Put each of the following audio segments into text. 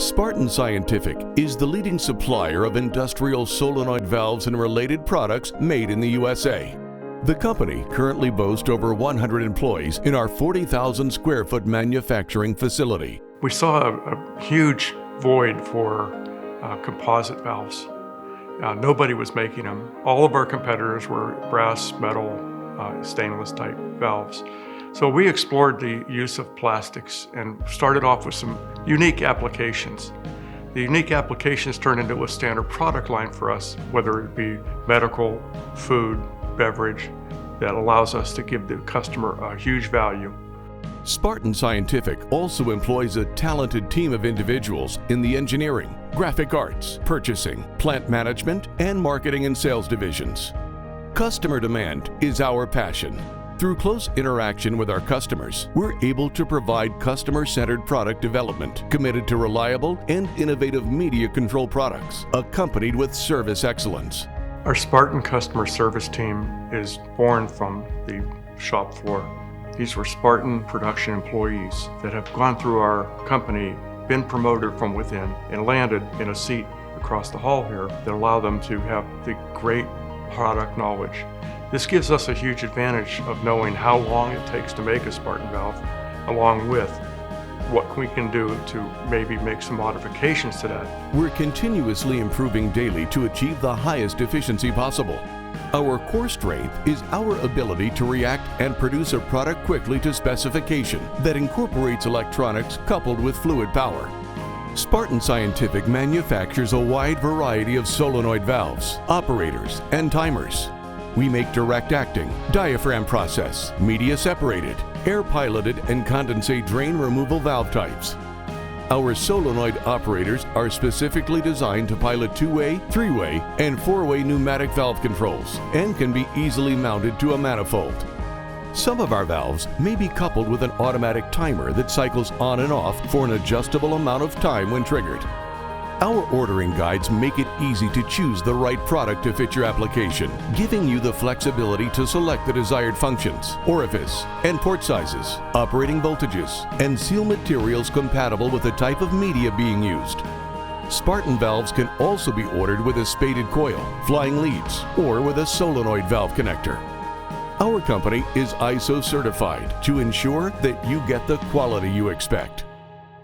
Spartan Scientific is the leading supplier of industrial solenoid valves and related products made in the USA. The company currently boasts over 100 employees in our 40,000 square foot manufacturing facility. We saw a huge void for composite valves. Nobody was making them. All of our competitors were brass, metal, stainless type valves. So we explored the use of plastics and started off with some unique applications. The unique applications turned into a standard product line for us, whether it be medical, food, beverage, that allows us to give the customer a huge value. Spartan Scientific also employs a talented team of individuals in the engineering, graphic arts, purchasing, plant management, and marketing and sales divisions. Customer demand is our passion. Through close interaction with our customers, we're able to provide customer-centered product development committed to reliable and innovative media control products, accompanied with service excellence. Our Spartan customer service team is born from the shop floor. These were Spartan production employees that have gone through our company, been promoted from within, and landed in a seat across the hall here that allow them to have the great product knowledge. This gives us a huge advantage of knowing how long it takes to make a Spartan valve, along with what we can do to maybe make some modifications to that. We're continuously improving daily to achieve the highest efficiency possible. Our core strength is our ability to react and produce a product quickly to specification that incorporates electronics coupled with fluid power. Spartan Scientific manufactures a wide variety of solenoid valves, operators, and timers. We make direct acting, diaphragm process, media separated, air piloted, and condensate drain removal valve types. Our solenoid operators are specifically designed to pilot two-way, three-way, and four-way pneumatic valve controls and can be easily mounted to a manifold. Some of our valves may be coupled with an automatic timer that cycles on and off for an adjustable amount of time when triggered. Our ordering guides make it easy to choose the right product to fit your application, giving you the flexibility to select the desired functions, orifice, and port sizes, operating voltages, and seal materials compatible with the type of media being used. Spartan valves can also be ordered with a spaded coil, flying leads, or with a solenoid valve connector. Our company is ISO certified to ensure that you get the quality you expect.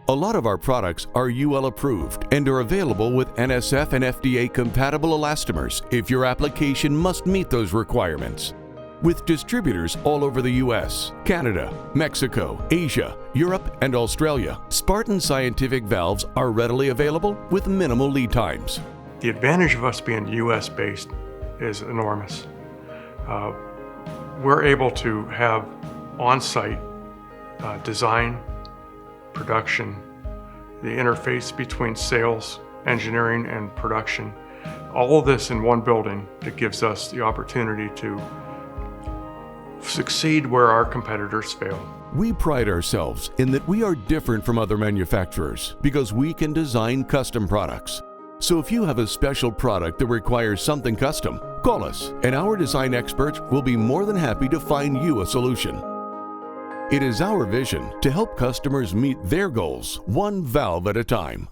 A lot of our products are UL approved and are available with NSF and FDA compatible elastomers if your application must meet those requirements. With distributors all over the US, Canada, Mexico, Asia, Europe, and Australia, Spartan Scientific valves are readily available with minimal lead times. The advantage of us being US based is enormous. We're able to have on-site design, production, the interface between sales, engineering, and production. All of this in one building that gives us the opportunity to succeed where our competitors fail. We pride ourselves in that we are different from other manufacturers because we can design custom products. So if you have a special product that requires something custom, call us and our design experts will be more than happy to find you a solution. It is our vision to help customers meet their goals one valve at a time.